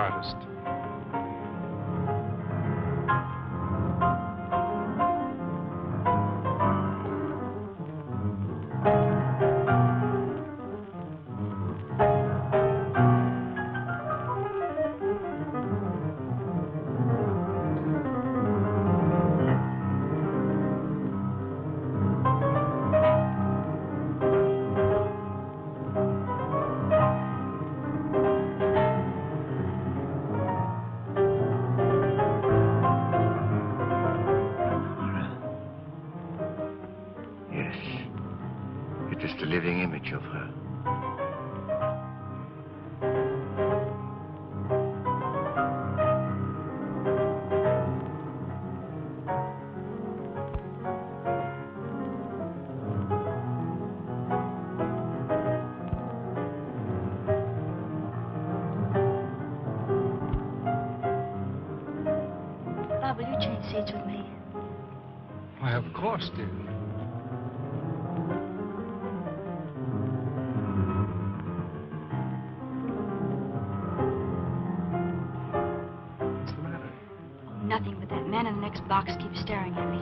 artist. Living image of her. Bob, will you change seats with me? Why, of course, dear. Nothing, but that man in the next box keeps staring at me.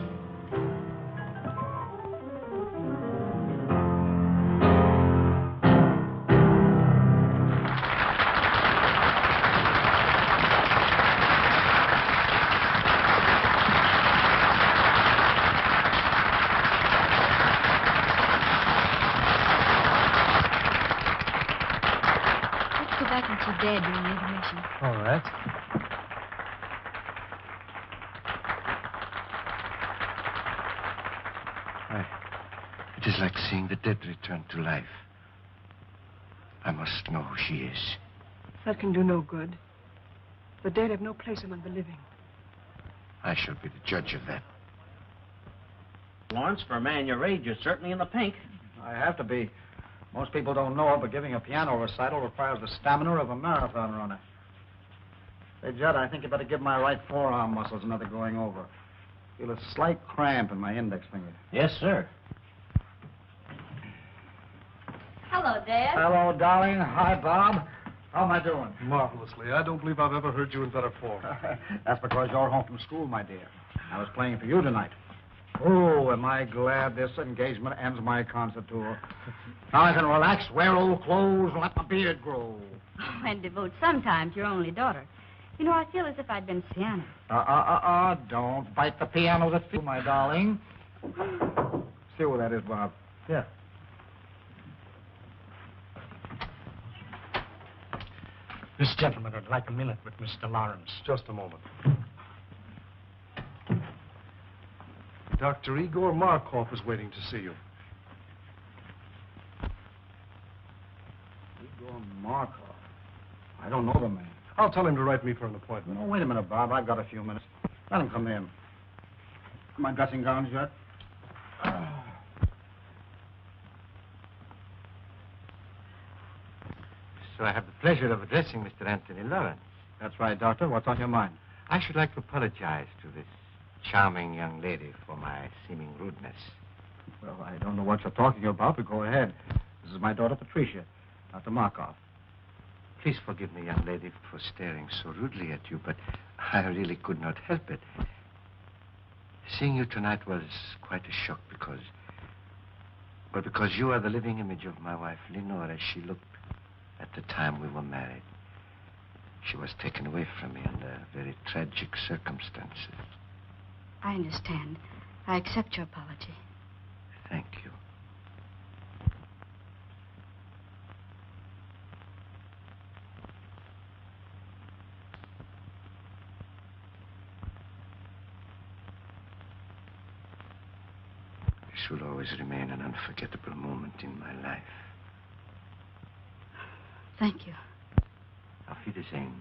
Let's go back and see Dad during the intermission. All right. It is like seeing the dead return to life. I must know who she is. That can do no good. The dead have no place among the living. I shall be the judge of that. Lawrence, for a man your age, you're certainly in the pink. I have to be. Most people don't know it, but giving a piano recital requires the stamina of a marathon runner. Say, Judd, I think you better give my right forearm muscles another going over. Feel a slight cramp in my index finger. Yes, sir. Hello, Dad. Hello, darling. Hi, Bob. How am I doing? Marvelously. I don't believe I've ever heard you in better form. That's because you're home from school, my dear. I was playing for you tonight. Oh, am I glad this engagement ends my concert tour. Now I can relax, wear old clothes, and let my beard grow. Oh, and devote some time to your only daughter. You know, I feel as if I'd been piano. Don't bite the piano that feels, my darling. See where that is, Bob. Yeah. This gentleman would like a minute with Mr. Lawrence. Just a moment. Dr. Igor Markov is waiting to see you. Igor Markov? I don't know the man. I'll tell him to write me for an appointment. No, wait a minute, Bob. I've got a few minutes. Let him come in. My dressing gowns yet? So I have the pleasure of addressing Mr. Anthony Lawrence. That's right, Doctor. What's on your mind? I should like to apologize to this charming young lady for my seeming rudeness. Well, I don't know what you're talking about, but go ahead. This is my daughter, Patricia, Dr. Markov. Please forgive me, young lady, for staring so rudely at you, but I really could not help it. Seeing you tonight was quite a shock because you are the living image of my wife, Lenore, as she looked at the time we were married. She was taken away from me under very tragic circumstances. I understand. I accept your apology. Thank you. This will always remain an unforgettable moment in my life. Thank you. Auf Wiedersehen.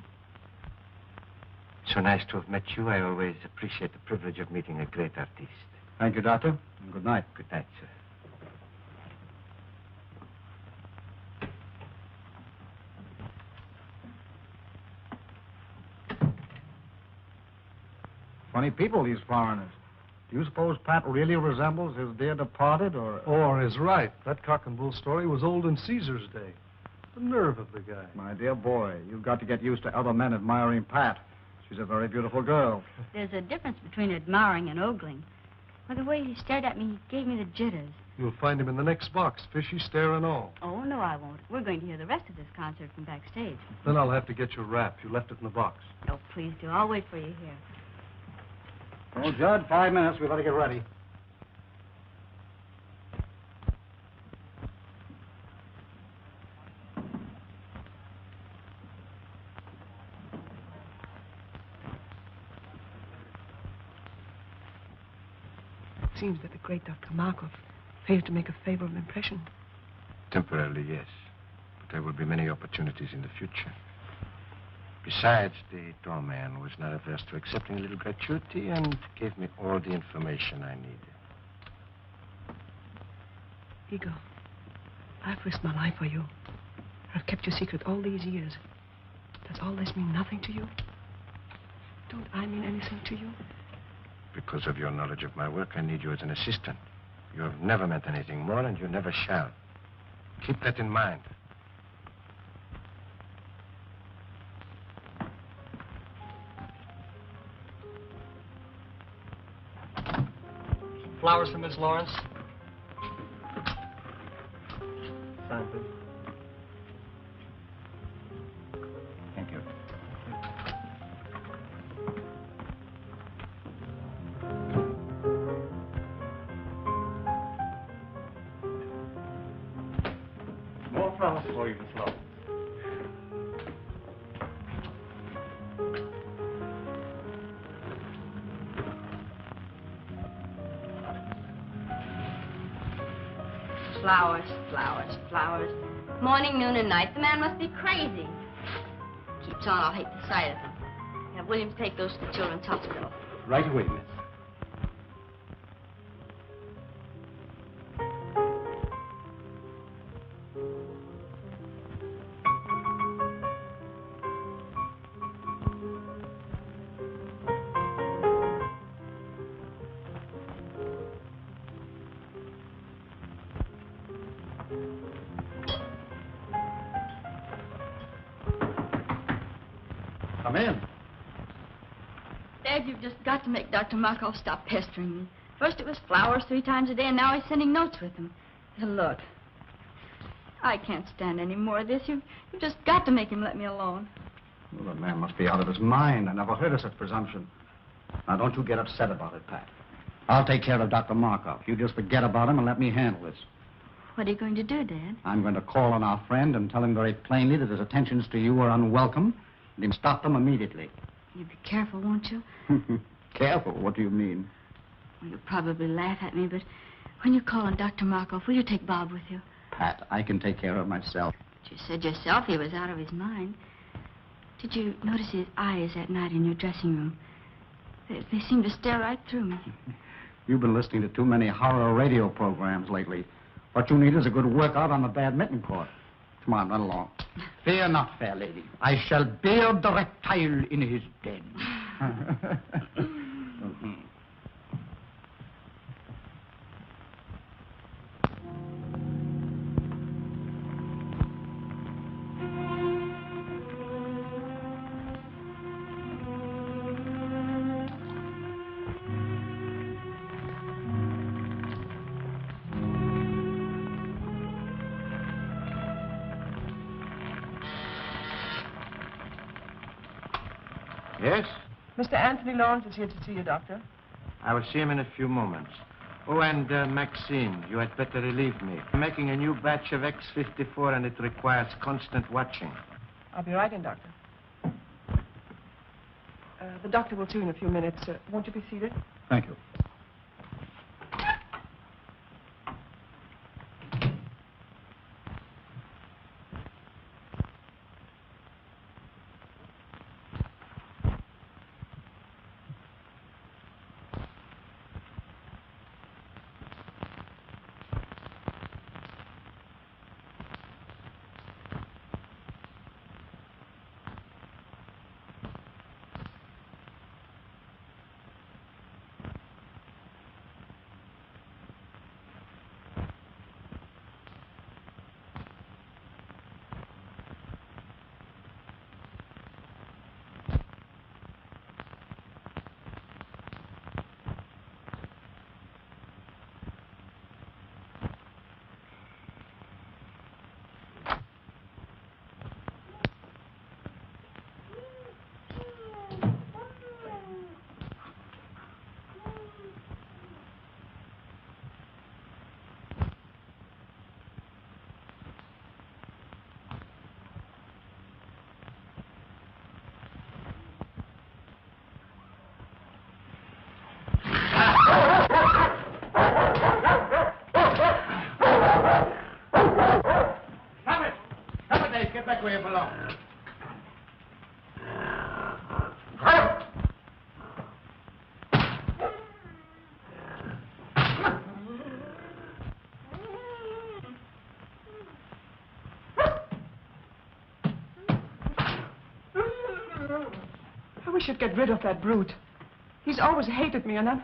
So nice to have met you. I always appreciate the privilege of meeting a great artist. Thank you, Doctor. And good night. Good night, sir. Funny people, these foreigners. Do you suppose Pat really resembles his dear departed, or... Or is right. That cock and bull story was old in Caesar's day. The nerve of the guy. My dear boy, you've got to get used to other men admiring Pat. She's a very beautiful girl. There's a difference between admiring and ogling. By the way he stared at me, he gave me the jitters. You'll find him in the next box, fishy stare and all. Oh, no, I won't. We're going to hear the rest of this concert from backstage. Then I'll have to get your wrap. You left it in the box. Oh, please do. I'll wait for you here. Well, Judd, 5 minutes. We better get ready. It seems that the great Dr. Markov failed to make a favorable impression. Temporarily, yes. But there will be many opportunities in the future. Besides, the doorman was not averse to accepting a little gratuity and gave me all the information I needed. Igor, I've risked my life for you. I've kept your secret all these years. Does all this mean nothing to you? Don't I mean anything to you? Because of your knowledge of my work, I need you as an assistant. You have never meant anything more, and you never shall. Keep that in mind. Flowers for Miss Lawrence. Sign, please. Thank you. More flowers for you, Miss Lawrence. Flowers, flowers, flowers. Morning, noon, and night. The man must be crazy. Keeps on, I'll hate the sight of him. Have Williams take those to the children's hospital. Right away, miss. Come in. Dad, you've just got to make Dr. Markov stop pestering me. First it was flowers 3 times a day, and now he's sending notes with them. And look, I can't stand any more of this. You've just got to make him let me alone. Well, the man must be out of his mind. I never heard of such presumption. Now, don't you get upset about it, Pat. I'll take care of Dr. Markov. You just forget about him and let me handle this. What are you going to do, Dad? I'm going to call on our friend and tell him very plainly that his attentions to you are unwelcome, and him stop them immediately. You be careful, won't you? Careful? What do you mean? Well, you'll probably laugh at me, but when you call on Dr. Markov, will you take Bob with you? Pat, I can take care of myself. But you said yourself he was out of his mind. Did you notice his eyes that night in your dressing room? They seemed to stare right through me. You've been listening to too many horror radio programs lately. What you need is a good workout on the badminton court. Come on, run along. Fear not, fair lady. I shall beard the reptile in his den. Yes? Mr. Anthony Lawrence is here to see you, Doctor. I will see him in a few moments. Oh, and Maxine, you had better relieve me. I'm making a new batch of X-54, and it requires constant watching. I'll be right in, Doctor. The doctor will see you in a few minutes. Won't you be seated? Thank you. along. I wish you'd get rid of that brute. He's always hated me, and I'm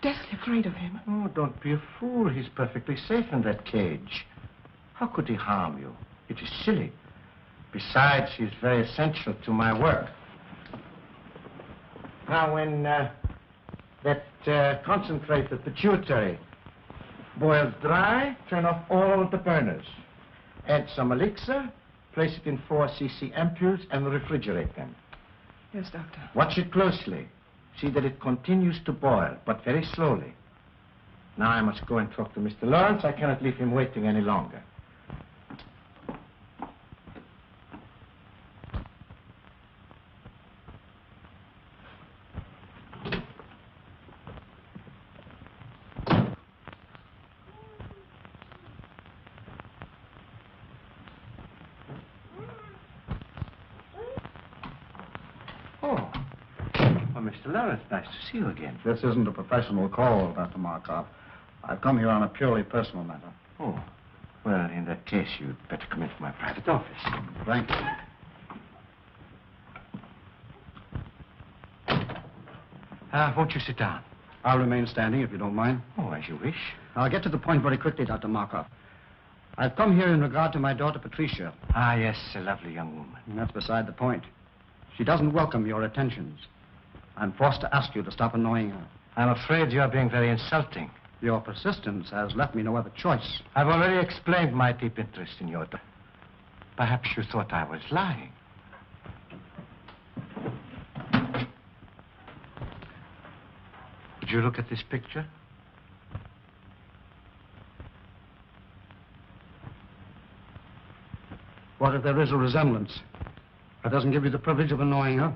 deathly afraid of him. Oh, don't be a fool. He's perfectly safe in that cage. How could he harm you? It is silly. Besides, he's very essential to my work. Now, when that concentrated pituitary boils dry, turn off all the burners. Add some elixir, place it in 4 cc ampoules, and refrigerate them. Yes, Doctor. Watch it closely. See that it continues to boil, but very slowly. Now I must go and talk to Mr. Lawrence. I cannot leave him waiting any longer. Mr. Lawrence, nice to see you again. This isn't a professional call, Dr. Markov. I've come here on a purely personal matter. Oh, well, in that case, you'd better come into my private office. Thank you. Won't you sit down? I'll remain standing, if you don't mind. Oh, as you wish. I'll get to the point very quickly, Dr. Markov. I've come here in regard to my daughter, Patricia. Ah, yes, a lovely young woman. And that's beside the point. She doesn't welcome your attentions. I'm forced to ask you to stop annoying her. I'm afraid you're being very insulting. Your persistence has left me no other choice. I've already explained my deep interest in your daughter. Perhaps you thought I was lying. Would you look at this picture? What if there is a resemblance? That doesn't give you the privilege of annoying her.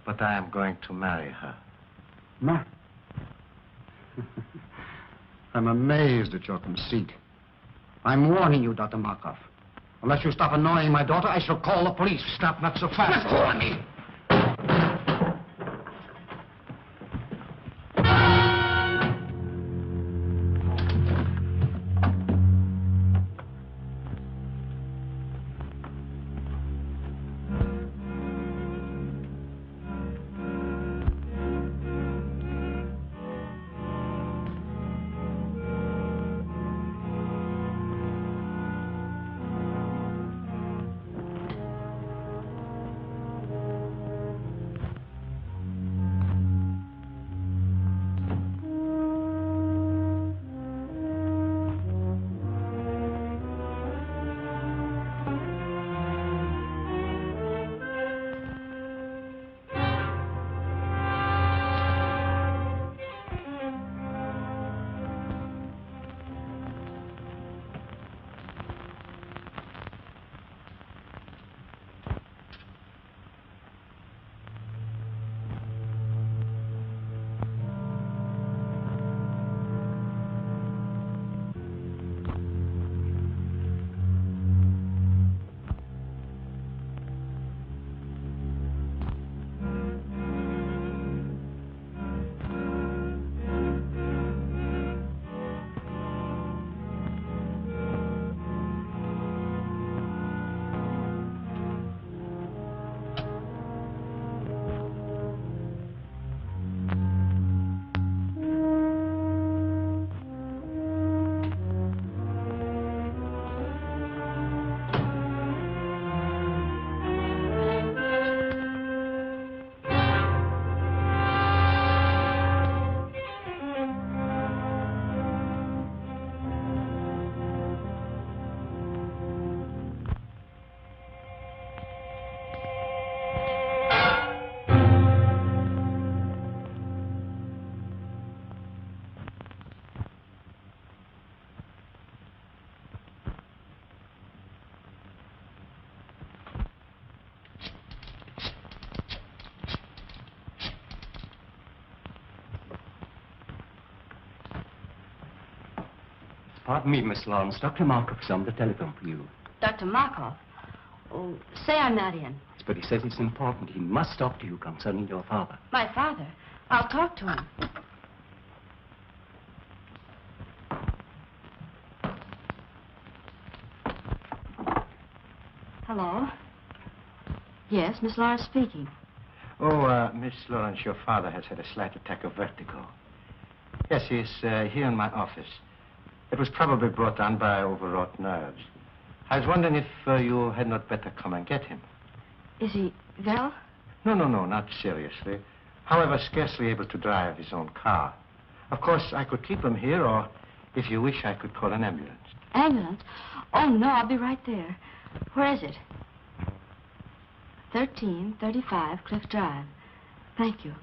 But I am going to marry her. Ma? I'm amazed at your conceit. I'm warning you, Dr. Markov. Unless you stop annoying my daughter, I shall call the police. Stop, not so fast. Let go of me! Pardon me, Miss Lawrence. Dr. Markov is on the telephone for you. Dr. Markov? Oh, say I'm not in. But he says it's important. He must talk to you concerning your father. My father? I'll talk to him. Hello? Yes, Miss Lawrence speaking. Oh, Miss Lawrence, your father has had a slight attack of vertigo. Yes, he's here in my office. It was probably brought on by overwrought nerves. I was wondering if you had not better come and get him. Is he well? No, not seriously. However, scarcely able to drive his own car. Of course, I could keep him here, or if you wish, I could call an ambulance. Ambulance? Oh, no, I'll be right there. Where is it? 1335 Cliff Drive. Thank you.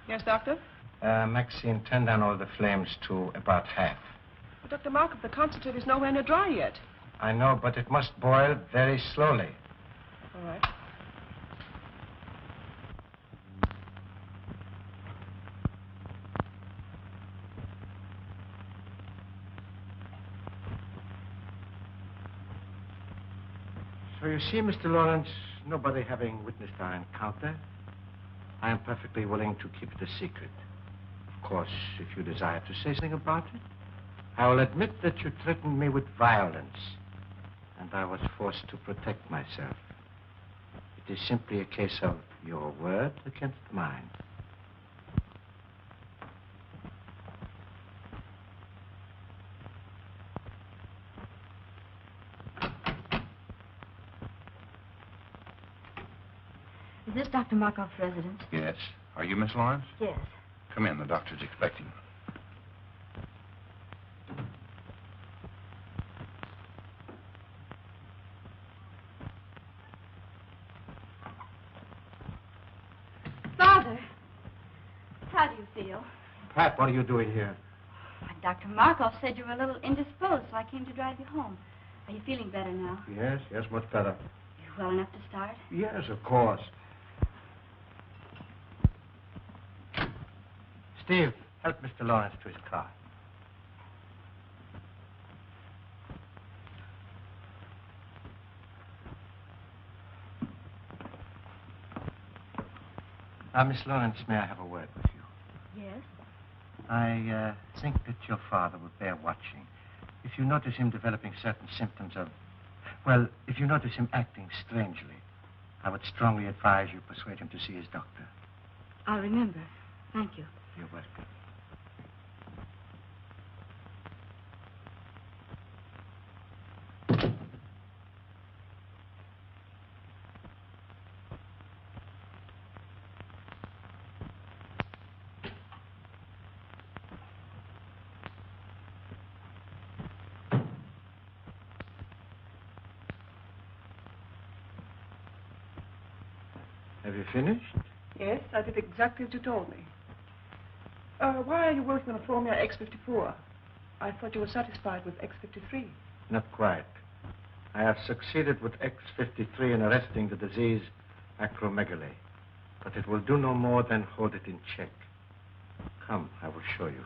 Yes, Doctor? Maxine, turn down all the flames to about half. But Dr. Markov, the concentrate is nowhere near dry yet. I know, but it must boil very slowly. All right. So you see, Mr. Lawrence, nobody having witnessed our encounter, I am perfectly willing to keep it a secret. Of course, if you desire to say something about it, I will admit that you threatened me with violence, and I was forced to protect myself. It is simply a case of your word against mine. Is this Dr. Markov's residence? Yes. Are you Miss Lawrence? Yes. Come in. The doctor's expecting. Father, how do you feel? Pat, what are you doing here? Dr. Markov said you were a little indisposed, so I came to drive you home. Are you feeling better now? Yes, much better. You well enough to start? Yes, of course. Steve, help Mr. Lawrence to his car. Miss Lawrence, may I have a word with you? Yes. I think that your father would bear watching. If you notice him developing certain symptoms of... Well, if you notice him acting strangely, I would strongly advise you persuade him to see his doctor. I'll remember. Thank you. You're welcome. Have you finished? Yes, I did exactly as you told me. Why are you working on a Formula X54? I thought you were satisfied with X53. Not quite. I have succeeded with X53 in arresting the disease acromegaly. But it will do no more than hold it in check. Come, I will show you.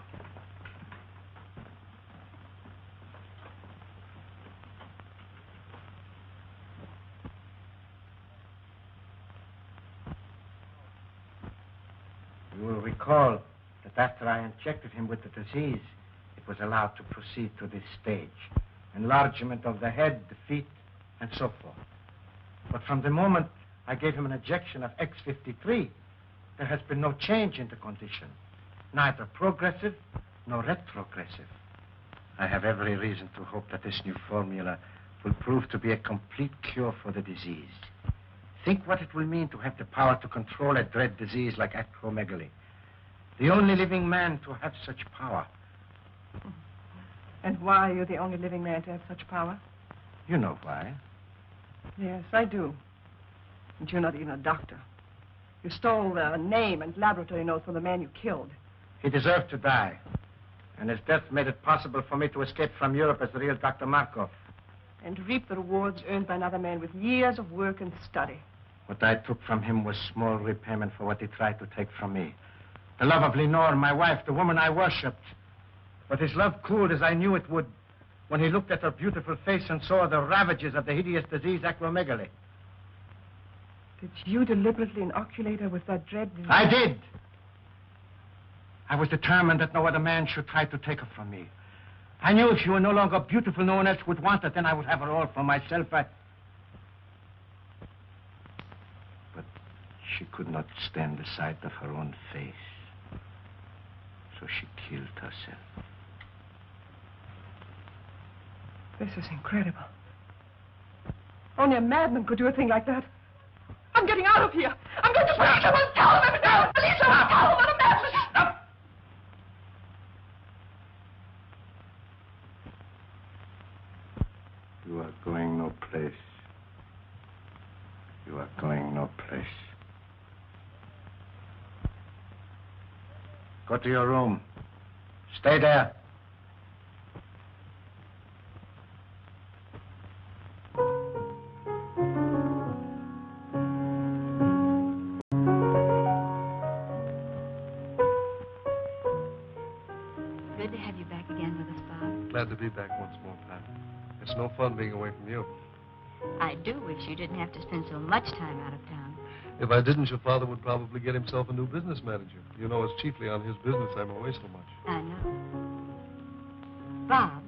You will recall that after I injected him with the disease, it was allowed to proceed to this stage. Enlargement of the head, the feet, and so forth. But from the moment I gave him an injection of X53, there has been no change in the condition. Neither progressive nor retrogressive. I have every reason to hope that this new formula will prove to be a complete cure for the disease. Think what it will mean to have the power to control a dread disease like acromegaly. The only living man to have such power. And why are you the only living man to have such power? You know why. Yes, I do. And you're not even a doctor. You stole the name and laboratory notes from the man you killed. He deserved to die. And his death made it possible for me to escape from Europe as the real Dr. Markov. And reap the rewards earned by another man with years of work and study. What I took from him was small repayment for what he tried to take from me. The love of Lenore, my wife, the woman I worshipped. But his love cooled as I knew it would when he looked at her beautiful face and saw the ravages of the hideous disease acromegaly. Did you deliberately inoculate her with that dread disease? I did. I was determined that no other man should try to take her from me. I knew if she were no longer beautiful, no one else would want her. Then I would have her all for myself. But she could not stand the sight of her own face. So she killed herself. This is incredible. Only a madman could do a thing like that. I'm getting out of here. I'm going to police him and tell him everything. Police him and tell him what a madman. Stop. You are going no place. You are going no place. Go to your room. Stay there. Good to have you back again with us, Bob. Glad to be back once more, Pat. It's no fun being away from you. I do wish you didn't have to spend so much time out of town. If I didn't, your father would probably get himself a new business manager. You know, it's chiefly on his business I'm away so much. I know. Bob,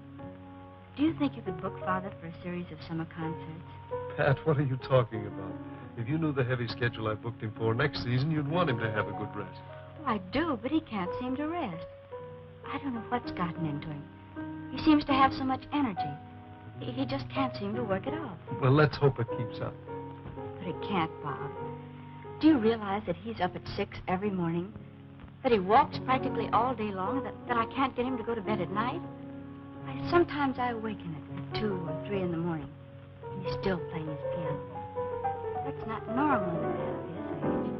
do you think you could book Father for a series of summer concerts? Pat, what are you talking about? If you knew the heavy schedule I booked him for next season, you'd want him to have a good rest. Oh, I do, but he can't seem to rest. I don't know what's gotten into him. He seems to have so much energy. He just can't seem to work it off. Well, let's hope it keeps up. But he can't, Bob. Do you realize that he's up at 6 every morning? That he walks practically all day long? That I can't get him to go to bed at night? Sometimes I awaken at 2 or 3 in the morning, and he's still playing his piano. That's not normal at his age.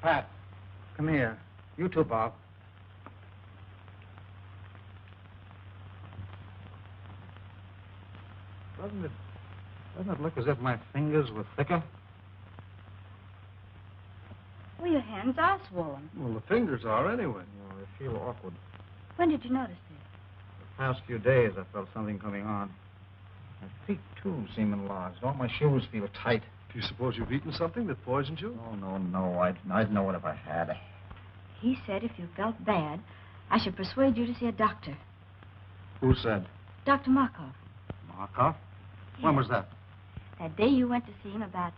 Pat, come here. You too, Bob. Doesn't it look as if my fingers were thicker? Well, your hands are swollen. Well, the fingers are anyway. Oh, I feel awkward. When did you notice this? The past few days, I felt something coming on. My feet, too, seem enlarged. All my shoes feel tight. Do you suppose you've eaten something that poisoned you? Oh, no. I'd know it if I had. He said if you felt bad, I should persuade you to see a doctor. Who said? Dr. Markov. Markov? When was that? That day you went to see him about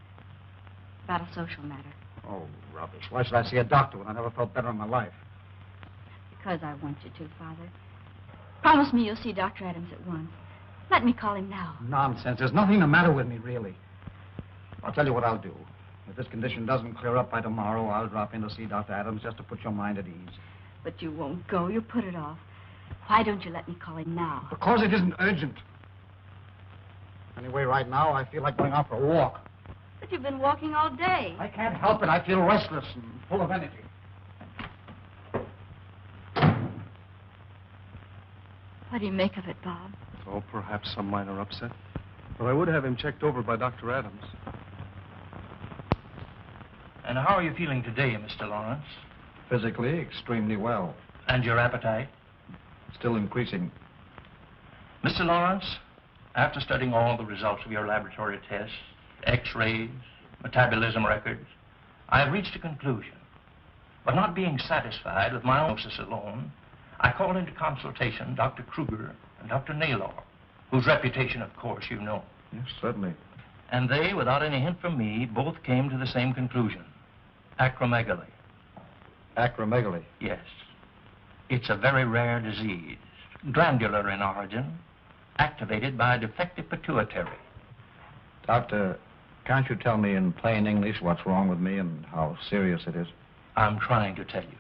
a social matter. Oh, rubbish. Why should I see a doctor when I never felt better in my life? Because I want you to, Father. Promise me you'll see Dr. Adams at once. Let me call him now. Nonsense. There's nothing the matter with me, really. I'll tell you what I'll do. If this condition doesn't clear up by tomorrow, I'll drop in to see Dr. Adams just to put your mind at ease. But you won't go. You put it off. Why don't you let me call him now? Because it isn't urgent. Anyway, right now, I feel like going out for a walk. But you've been walking all day. I can't help it. I feel restless and full of energy. What do you make of it, Bob? Oh, perhaps some minor upset. But I would have him checked over by Dr. Adams. And how are you feeling today, Mr. Lawrence? Physically, extremely well. And your appetite? Still increasing. Mr. Lawrence, after studying all the results of your laboratory tests, X-rays, metabolism records, I have reached a conclusion. But not being satisfied with my diagnosis alone, I called into consultation Dr. Kruger and Dr. Naylor, whose reputation, of course, you know. Yes, certainly. And they, without any hint from me, both came to the same conclusion. Acromegaly. Acromegaly? Yes. It's a very rare disease, glandular in origin, activated by a defective pituitary. Doctor, can't you tell me in plain English what's wrong with me and how serious it is? I'm trying to tell you.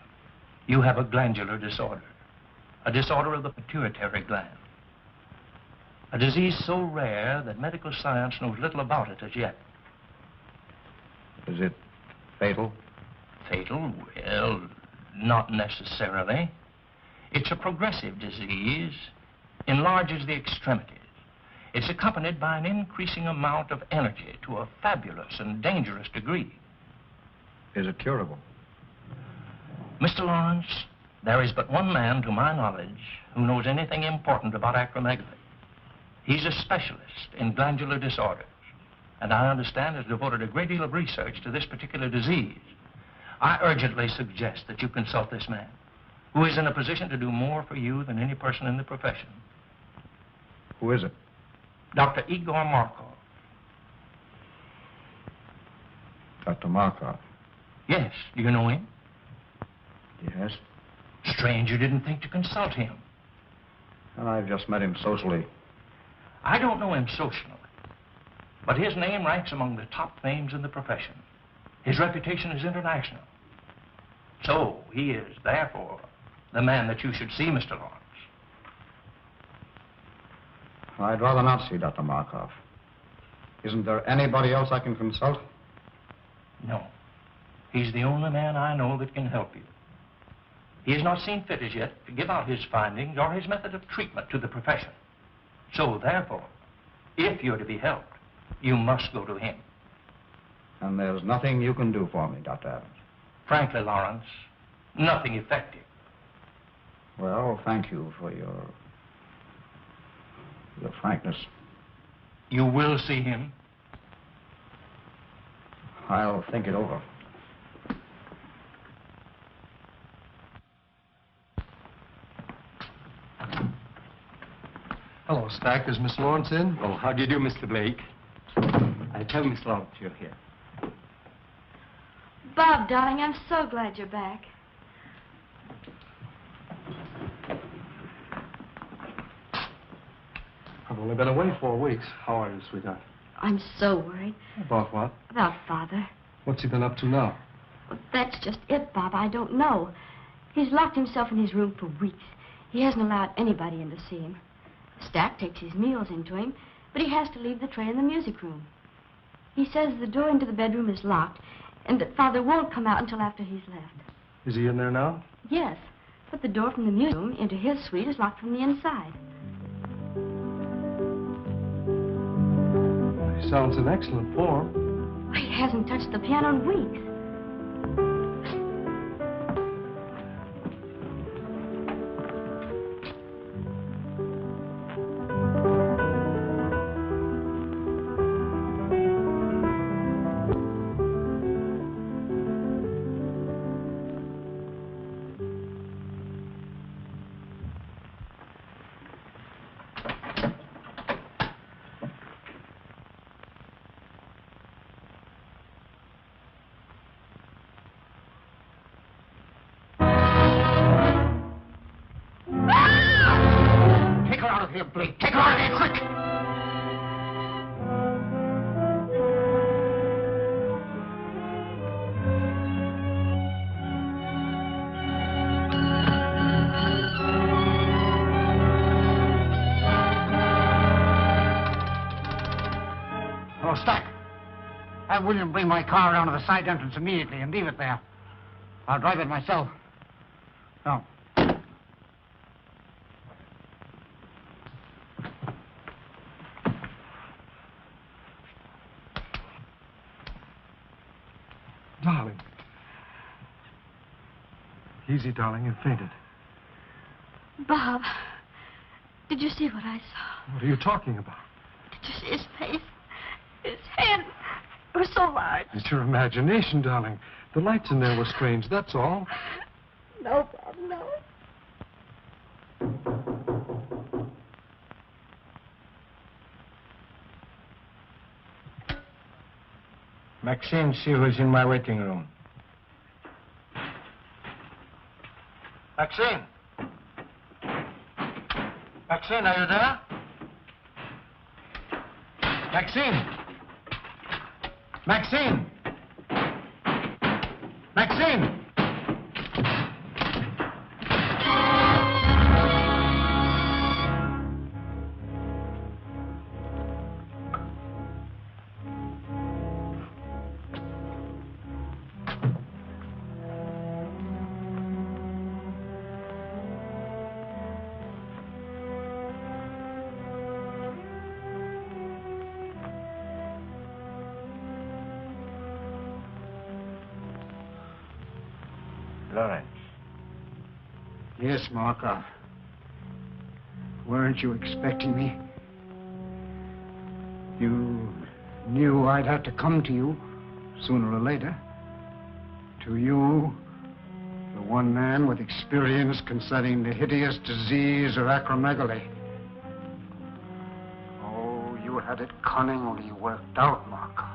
You have a glandular disorder, a disorder of the pituitary gland. A disease so rare that medical science knows little about it as yet. Is it fatal? Fatal? Well, not necessarily. It's a progressive disease, enlarges the extremities. It's accompanied by an increasing amount of energy to a fabulous and dangerous degree. Is it curable? Mr. Lawrence, there is but one man, to my knowledge, who knows anything important about acromegaly. He's a specialist in glandular disorders, and I understand has devoted a great deal of research to this particular disease. I urgently suggest that you consult this man, who is in a position to do more for you than any person in the profession. Who is it? Dr. Igor Markov. Dr. Markov? Yes, do you know him? Yes. Strange you didn't think to consult him. Well, I've just met him socially. I don't know him socially, but his name ranks among the top names in the profession. His reputation is international. So he is, therefore, the man that you should see, Mr. Lawrence. I'd rather not see Dr. Markov. Isn't there anybody else I can consult? No. He's the only man I know that can help you. He has not seen fit as yet to give out his findings or his method of treatment to the profession. So, therefore, if you're to be helped, you must go to him. And there's nothing you can do for me, Dr. Adams? Frankly, Lawrence, nothing effective. Well, thank you for your frankness. You will see him? I'll think it over. Hello, Stack. Is Miss Lawrence in? Oh, how do you do, Mr. Blake? I tell Miss Lawrence you're here. Bob, darling, I'm so glad you're back. I've only been away 4 weeks. How are you, sweetheart? I'm so worried. About what? About Father. What's he been up to now? Well, that's just it, Bob. I don't know. He's locked himself in his room for weeks. He hasn't allowed anybody in to see him. Stack takes his meals into him, but he has to leave the tray in the music room. He says the door into the bedroom is locked and that Father won't come out until after he's left. Is he in there now? Yes, but the door from the music room into his suite is locked from the inside. He sounds in excellent form. He hasn't touched the piano in weeks. Blake, take her out of here, quick! Oh, Stack. Have William bring my car around to the side entrance immediately and leave it there. I'll drive it myself. No. Darling. Easy, darling. You fainted. Bob, did you see what I saw? What are you talking about? Did you see his face? His head. It was so large. It's your imagination, darling. The lights in there were strange, that's all. No, Bob, no. Maxine, see who's in my waiting room. Maxine! Maxine, are you there? Maxine! Maxine! Maxine! Lawrence. Yes, Markov. Weren't you expecting me? You knew I'd have to come to you sooner or later. To you, the one man with experience concerning the hideous disease of acromegaly. Oh, you had it cunningly worked out, Markov.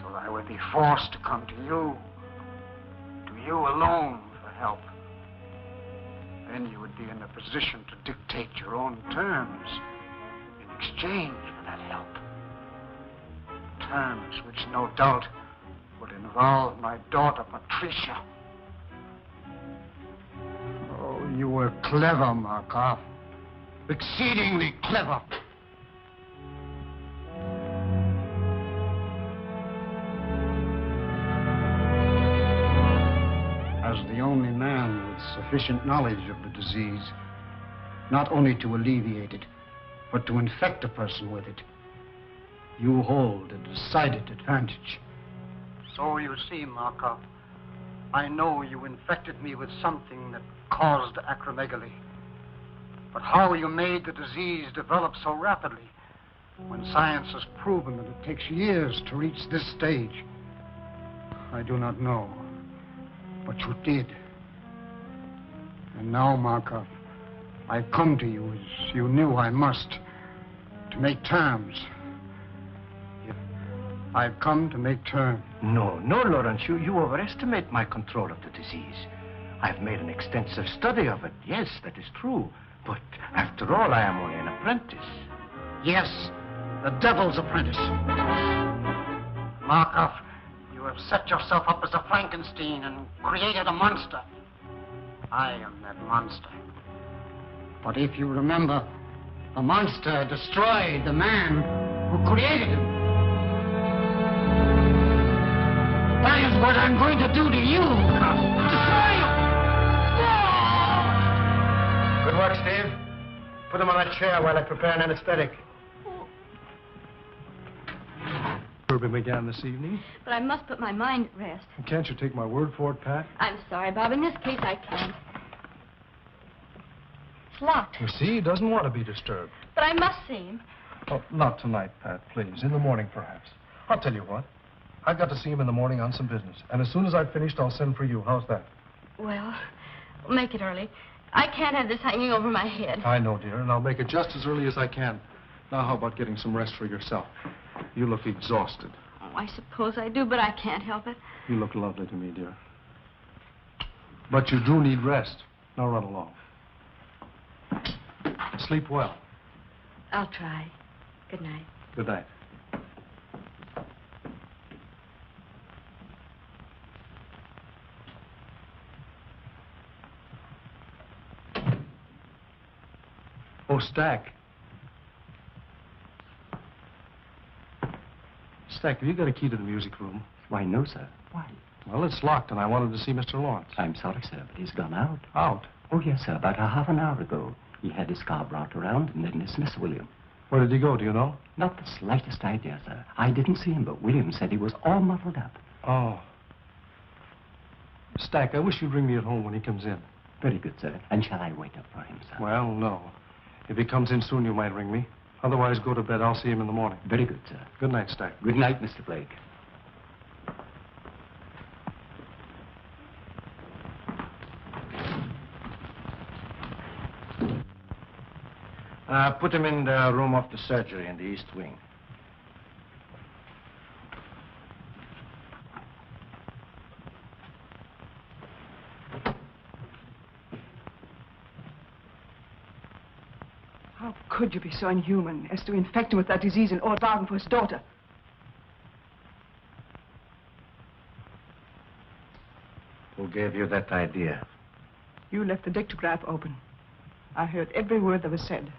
So that I would be forced to come to you alone for help. Then you would be in a position to dictate your own terms in exchange for that help. Terms which no doubt would involve my daughter, Patricia. Oh, you were clever, Markov. Exceedingly clever. As the only man with sufficient knowledge of the disease, not only to alleviate it, but to infect a person with it, you hold a decided advantage. So you see, Markov, I know you infected me with something that caused acromegaly. But how you made the disease develop so rapidly, when science has proven that it takes years to reach this stage, I do not know. But you did. And now, Markov, I've come to you as you knew I must, to make terms. I've come to make terms. No, Lawrence, you overestimate my control of the disease. I've made an extensive study of it. Yes, that is true. But after all, I am only an apprentice. Yes, the devil's apprentice. Markov, you have set yourself up as a Frankenstein and created a monster. I am that monster. But if you remember, the monster destroyed the man who created him. That is what I'm going to do to you. Destroy you! Good work, Steve. Put him on that chair while I prepare an anesthetic. Kirby began this evening. But I must put my mind at rest. Can't you take my word for it, Pat? I'm sorry, Bob. In this case, I can't. It's locked. You see, he doesn't want to be disturbed. But I must see him. Oh, not tonight, Pat, please. In the morning, perhaps. I'll tell you what. I've got to see him in the morning on some business. And as soon as I've finished, I'll send for you. How's that? Well, make it early. I can't have this hanging over my head. I know, dear, and I'll make it just as early as I can. Now, how about getting some rest for yourself? You look exhausted. Oh, I suppose I do, but I can't help it. You look lovely to me, dear. But you do need rest. Now run along. Sleep well. I'll try. Good night. Good night. Oh, Stack. Stack, have you got a key to the music room? Why, no, sir. Why? Well, it's locked, and I wanted to see Mr. Lawrence. I'm sorry, sir, but he's gone out. Out? Oh, yes, sir. About a half an hour ago. He had his car brought around and then dismissed William. Where did he go, do you know? Not the slightest idea, sir. I didn't see him, but William said he was all muffled up. Oh. Stack, I wish you'd ring me at home when he comes in. Very good, sir. And shall I wait up for him, sir? Well, no. If he comes in soon, you might ring me. Otherwise, go to bed. I'll see him in the morning. Very good, sir. Good night, Stack. Good night, Mr. Blake. Put him in the room of the surgery in the east wing. How could you be so inhuman as to infect him with that disease in order for his daughter? Who gave you that idea? You left the dictograph open. I heard every word that was said.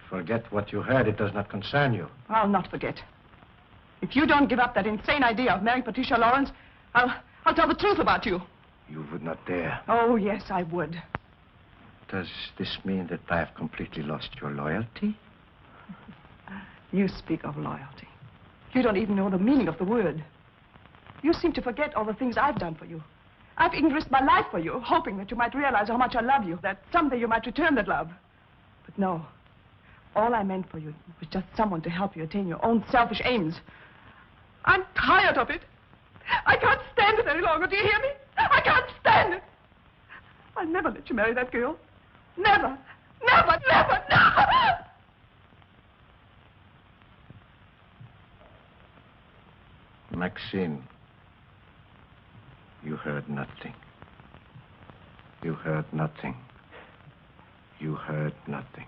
Forget what you heard. It does not concern you. I'll not forget. If you don't give up that insane idea of marrying Patricia Lawrence, I'll tell the truth about you. You would not dare. Oh, yes, I would. Does this mean that I have completely lost your loyalty? You speak of loyalty. You don't even know the meaning of the word. You seem to forget all the things I've done for you. I've even risked my life for you, hoping that you might realize how much I love you, that someday you might return that love. But no. All I meant for you was just someone to help you attain your own selfish aims. I'm tired of it. I can't stand it any longer. Do you hear me? I can't stand it. I'll never let you marry that girl. Never. Never, never, never! Maxine, you heard nothing. You heard nothing. You heard nothing.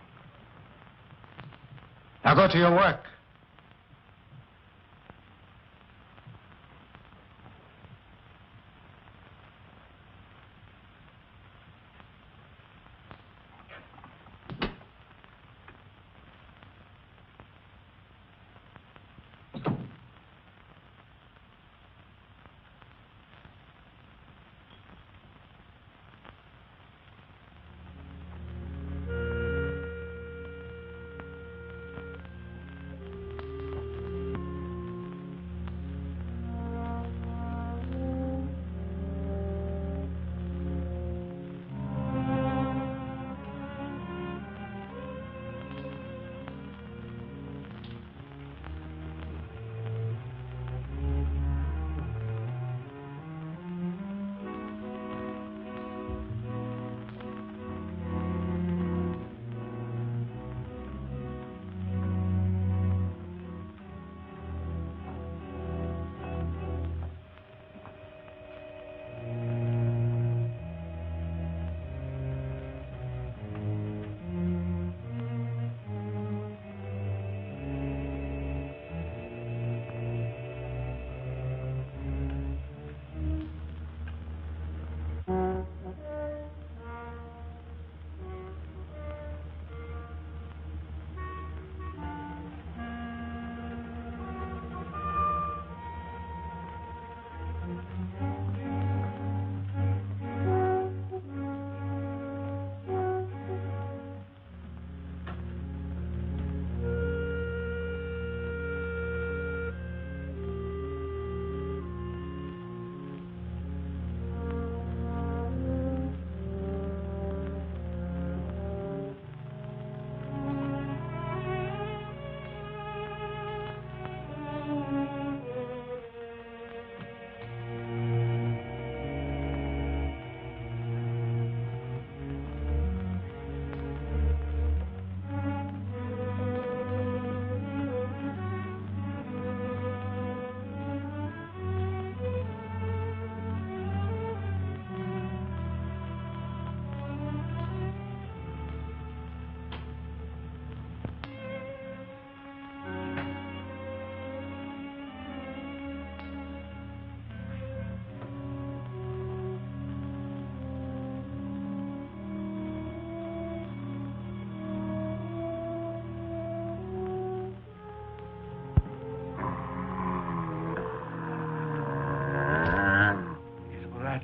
Now go to your work.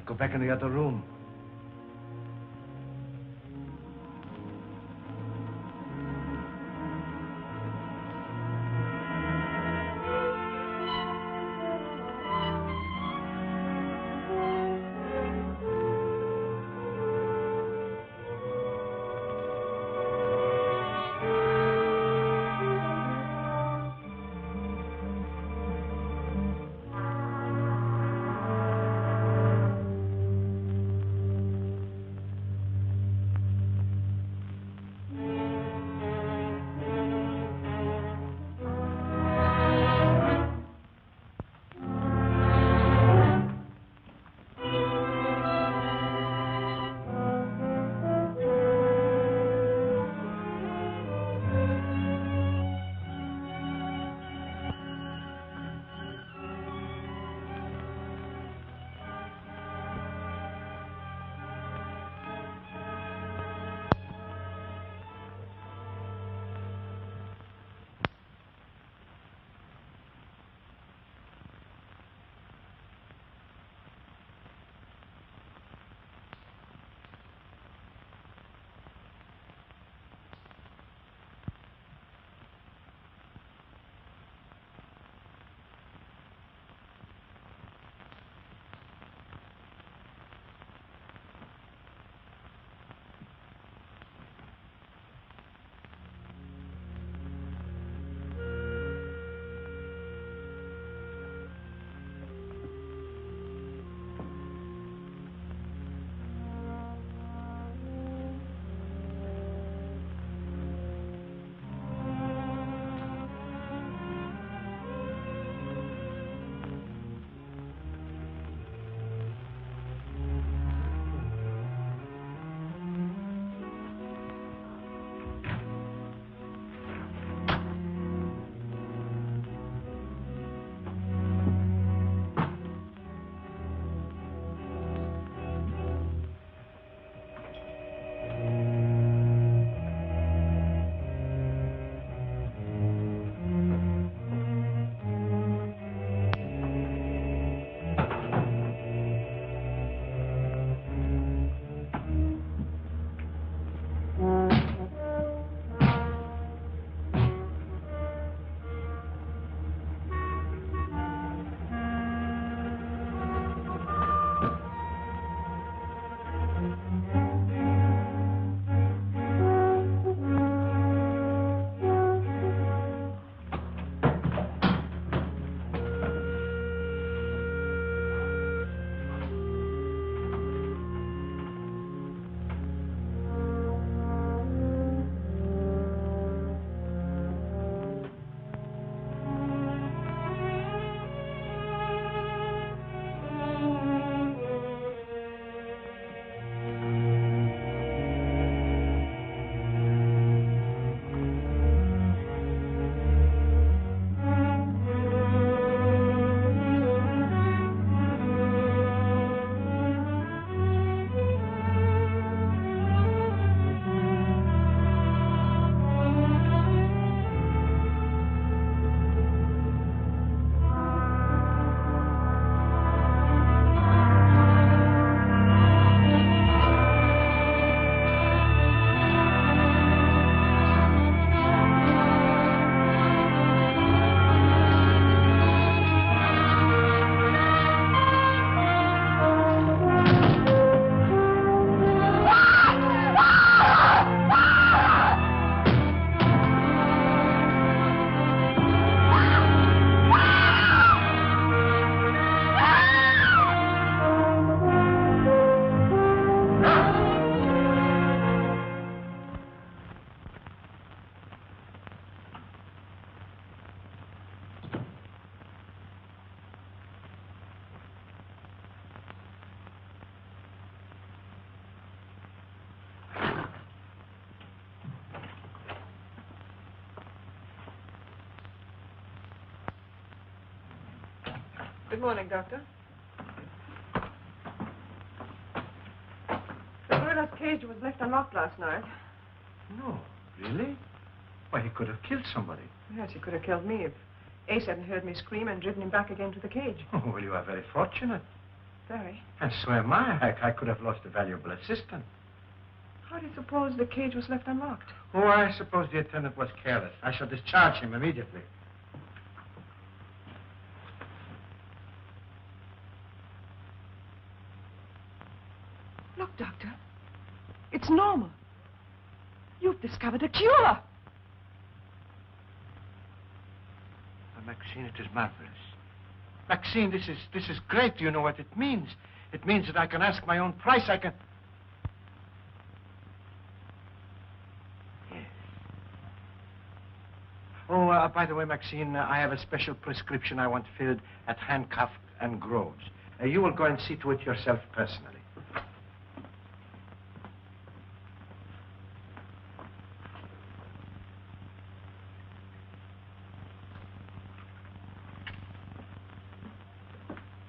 Go back in the other room. Good morning, Doctor. The Birella's cage was left unlocked last night. No, really? Why, he could have killed somebody. Yes, he could have killed me if Ace hadn't heard me scream and driven him back again to the cage. Oh, well, you are very fortunate. Very. And so am I. I could have lost a valuable assistant. How do you suppose the cage was left unlocked? Oh, I suppose the attendant was careless. I shall discharge him immediately. Look, Doctor. It's normal. You've discovered a cure. Maxine, it is marvelous. Maxine, this is great. Do you know what it means? It means that I can ask my own price. I can... Yes. Oh, by the way, Maxine, I have a special prescription I want filled at Handcuff and Groves. You will go and see to it yourself personally.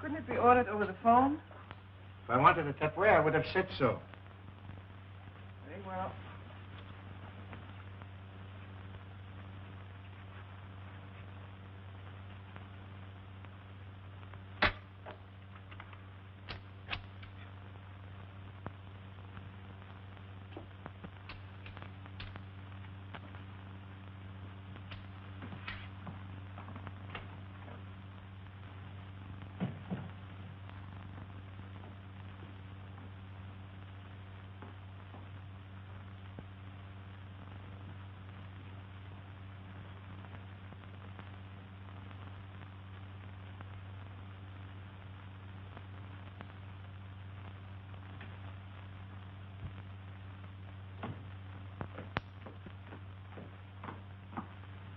Couldn't it be ordered over the phone? If I wanted it that way, I would have said so. Very well.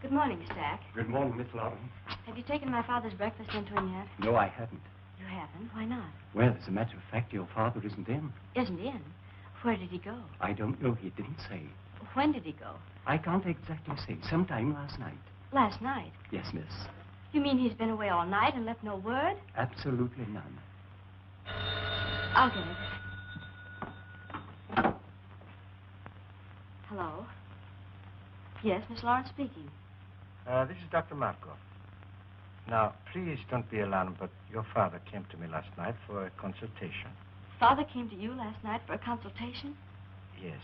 Good morning, Mr. Ack. Good morning, Miss Lawrence. Have you taken my father's breakfast into him yet? No, I haven't. You haven't? Why not? Well, as a matter of fact, your father isn't in. Isn't in? Where did he go? I don't know. He didn't say. When did he go? I can't exactly say. Sometime last night. Last night. Yes, miss. You mean he's been away all night and left no word? Absolutely none. I'll get it. Hello? Yes, Miss Lawrence speaking. This is Dr. Markov. Now, please don't be alarmed, but your father came to me last night for a consultation. Father came to you last night for a consultation? Yes.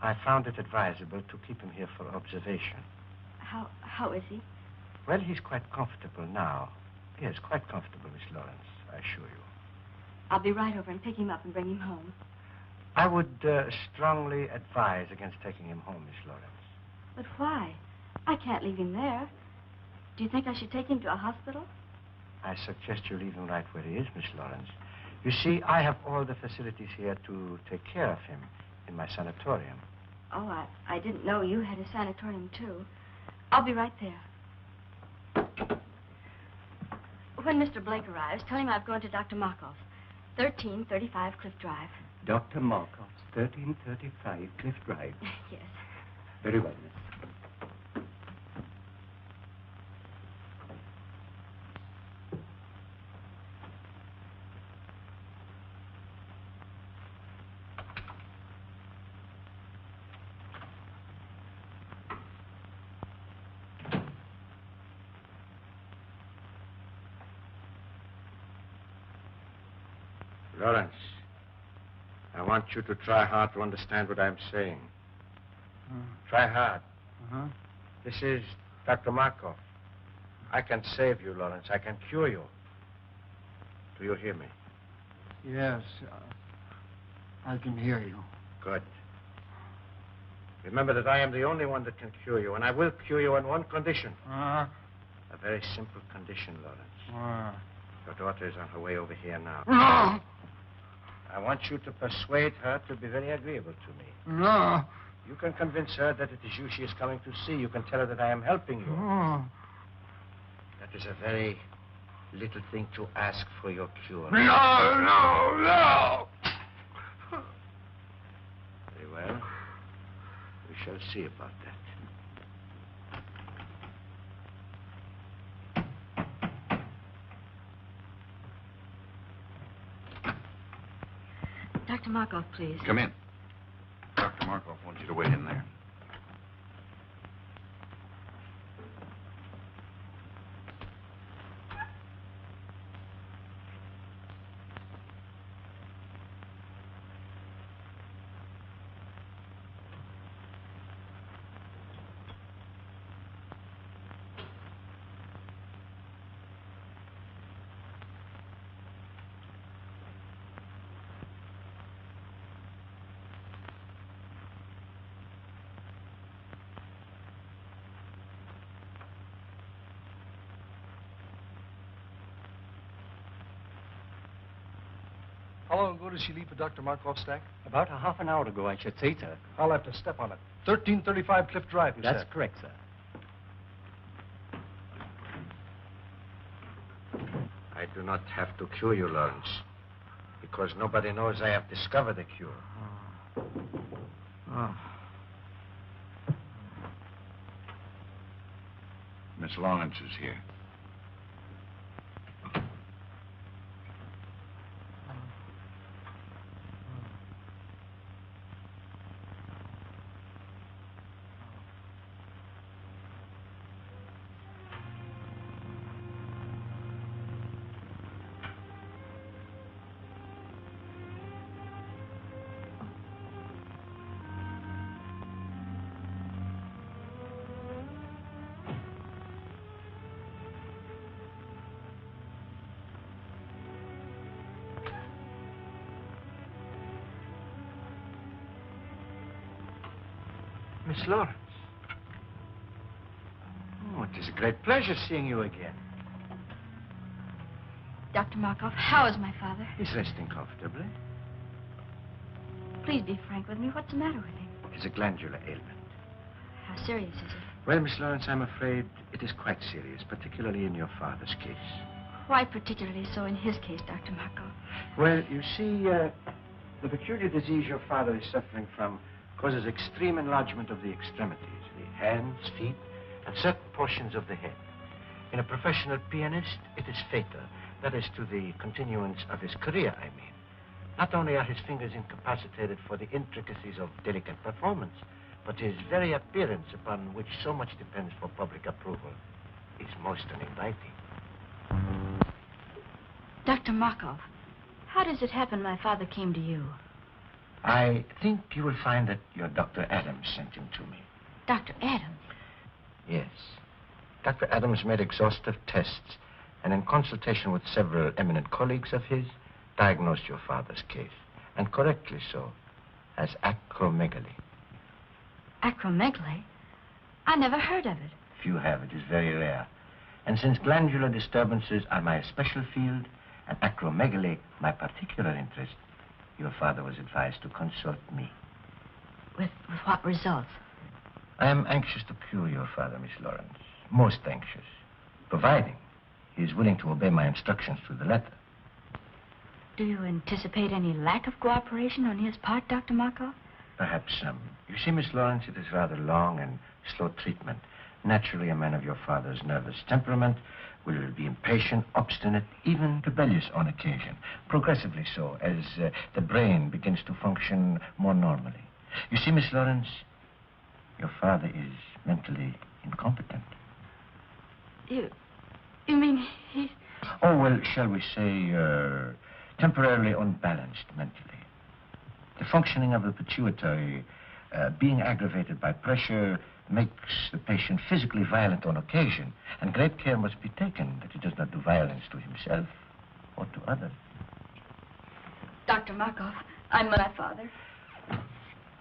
I found it advisable to keep him here for observation. How is he? Well, he's quite comfortable now. Yes, quite comfortable, Miss Lawrence, I assure you. I'll be right over and pick him up and bring him home. I would strongly advise against taking him home, Miss Lawrence. But why? I can't leave him there. Do you think I should take him to a hospital? I suggest you leave him right where he is, Miss Lawrence. You see, I have all the facilities here to take care of him in my sanatorium. Oh, I didn't know you had a sanatorium, too. I'll be right there. When Mr. Blake arrives, tell him I've gone to Dr. Markov's, 1335 Cliff Drive. Dr. Markov's, 1335 Cliff Drive. Yes. Very well, miss. Lawrence, I want you to try hard to understand what I'm saying. Try hard. This is Dr. Markov. I can save you, Lawrence. I can cure you. Do you hear me? Yes, I can hear you. Good. Remember that I am the only one that can cure you, and I will cure you on one condition. A very simple condition, Lawrence. Your daughter is on her way over here now. No! I want you to persuade her to be very agreeable to me. No! You can convince her that it is you she is coming to see. You can tell her that I am helping you. No! That is a very little thing to ask for your cure. No, no, no! Very well. We shall see about that. Dr. Markov, please. Come in. Dr. Markov wants you to wait in there. How long ago did she leave for Dr. Markov's stack? About a half an hour ago, I should say, sir. I'll have to step on it. 1335 Cliff Drive, you That's said. correct, sir. I do not have to cure you, Lawrence, because nobody knows I have discovered the cure. Miss Lawrence is here. Miss Lawrence. Oh, it is a great pleasure seeing you again. Dr. Markov, how is my father? He's resting comfortably. Please be frank with me. What's the matter with him? It's a glandular ailment. How serious is it? Well, Miss Lawrence, I'm afraid it is quite serious, particularly in your father's case. Why particularly so in his case, Dr. Markov? Well, you see, the peculiar disease your father is suffering from causes extreme enlargement of the extremities, the hands, feet, and certain portions of the head. In a professional pianist, it is fatal. That is to the continuance of his career, I mean. Not only are his fingers incapacitated for the intricacies of delicate performance, but his very appearance, upon which so much depends for public approval, is most uninviting. Dr. Markov, how does it happen my father came to you? I think you will find that your Dr. Adams sent him to me. Dr. Adams? Yes. Dr. Adams made exhaustive tests and in consultation with several eminent colleagues of his, diagnosed your father's case, and correctly so, as acromegaly. Acromegaly? I never heard of it. Few have. It is very rare. And since glandular disturbances are my special field, and acromegaly my particular interest, your father was advised to consult me. With what results? I am anxious to cure your father, Miss Lawrence. Most anxious. Providing he is willing to obey my instructions to the letter. Do you anticipate any lack of cooperation on his part, Dr. Markov? Perhaps some. You see, Miss Lawrence, it is rather long and slow treatment. Naturally, a man of your father's nervous temperament will be impatient, obstinate, even rebellious on occasion. Progressively so, as the brain begins to function more normally. You see, Miss Lawrence, your father is mentally incompetent. You mean he's... Oh, well, shall we say, temporarily unbalanced mentally. The functioning of the pituitary, being aggravated by pressure, makes the patient physically violent on occasion, and great care must be taken that he does not do violence to himself or to others. Dr. Markov, I'm my father.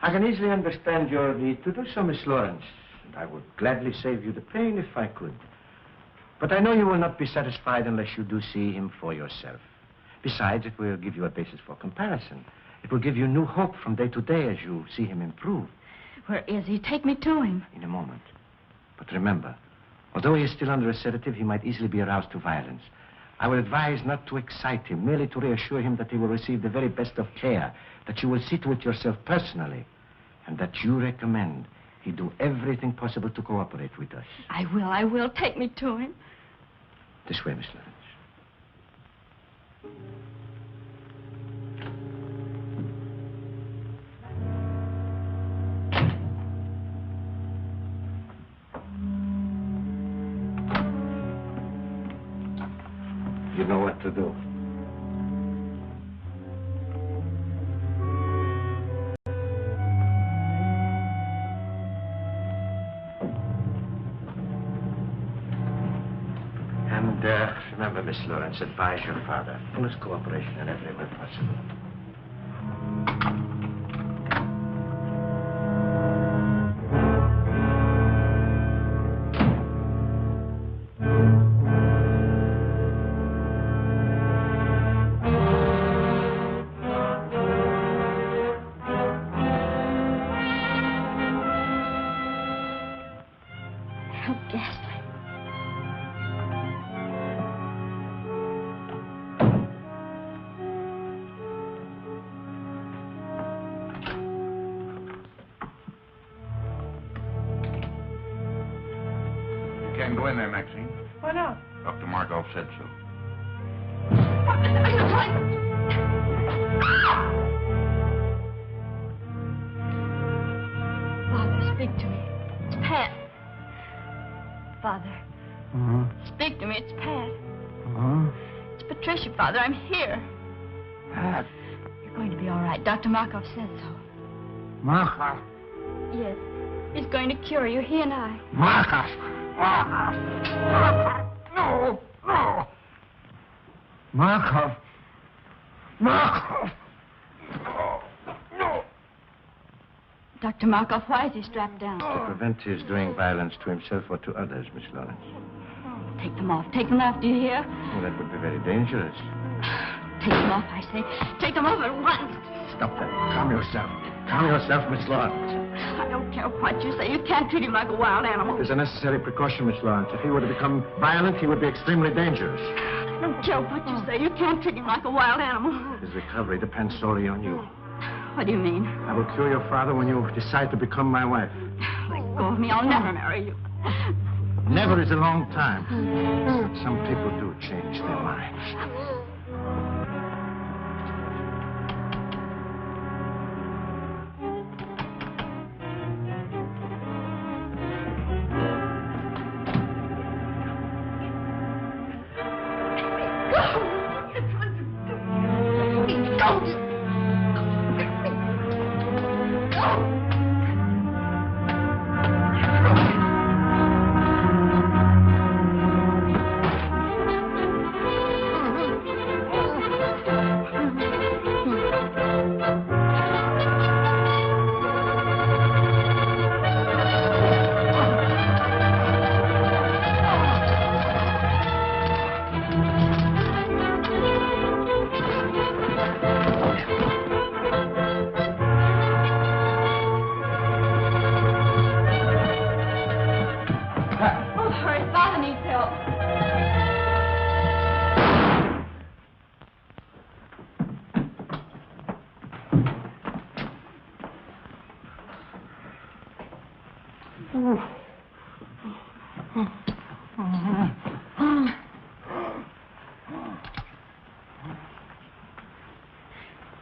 I can easily understand your need to do so, Miss Lawrence, and I would gladly save you the pain if I could. But I know you will not be satisfied unless you do see him for yourself. Besides, it will give you a basis for comparison. It will give you new hope from day to day as you see him improve. Where is he? Take me to him. In a moment. But remember, although he is still under a sedative, he might easily be aroused to violence. I will advise not to excite him, merely to reassure him that he will receive the very best of care, that you will see to it yourself personally, and that you recommend he do everything possible to cooperate with us. I will. Take me to him. This way, Miss Lawrence. you know what to do. And remember, Miss Lawrence, advise your father. Fullest cooperation in every way possible. How ghastly. You can't go in there, Maxine. Why not? Dr. Markov said so. What are you trying to... Father, speak to me. It's Pat. Father, speak to me. It's Pat. It's Patricia, Father. I'm here. Pat. You're going to be all right. Dr. Markov said so. Markov. Yes. He's going to cure you, he and I. Markov. No. No. Markov. Markov. No. Dr. Markov, why is he strapped down? To prevent his doing violence to himself or to others, Miss Lawrence. Take them off. Take them off, do you hear? Well, that would be very dangerous. Take them off, I say. Take them off at once. Stop that. Calm yourself. Calm yourself, Miss Lawrence. I don't care what you say. You can't treat him like a wild animal. It is a necessary precaution, Miss Lawrence. If he were to become violent, he would be extremely dangerous. I don't care what you say. You can't treat him like a wild animal. His recovery depends solely on you. What do you mean? I will cure your father when you decide to become my wife. Let go of me. I'll never marry you. Never is a long time. But some people do change their minds.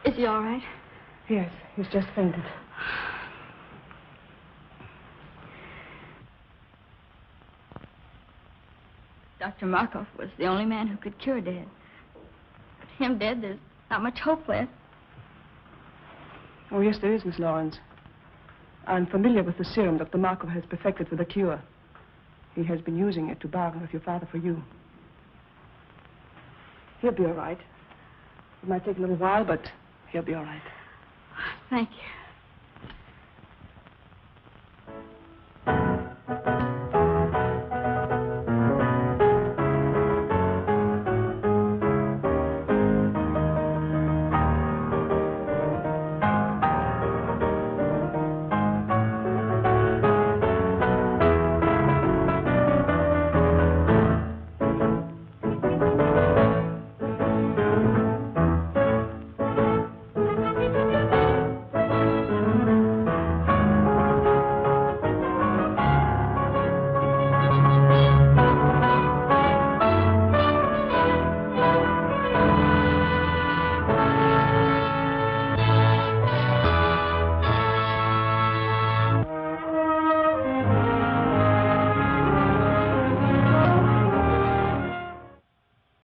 Is he all right? Yes, he's just fainted. Dr. Markov was the only man who could cure Dad. But him dead, there's not much hope left. Oh, yes, there is, Miss Lawrence. I'm familiar with the serum Dr. Markov has perfected for the cure. He has been using it to bargain with your father for you. He'll be all right. It might take a little while, but he'll be all right. Thank you.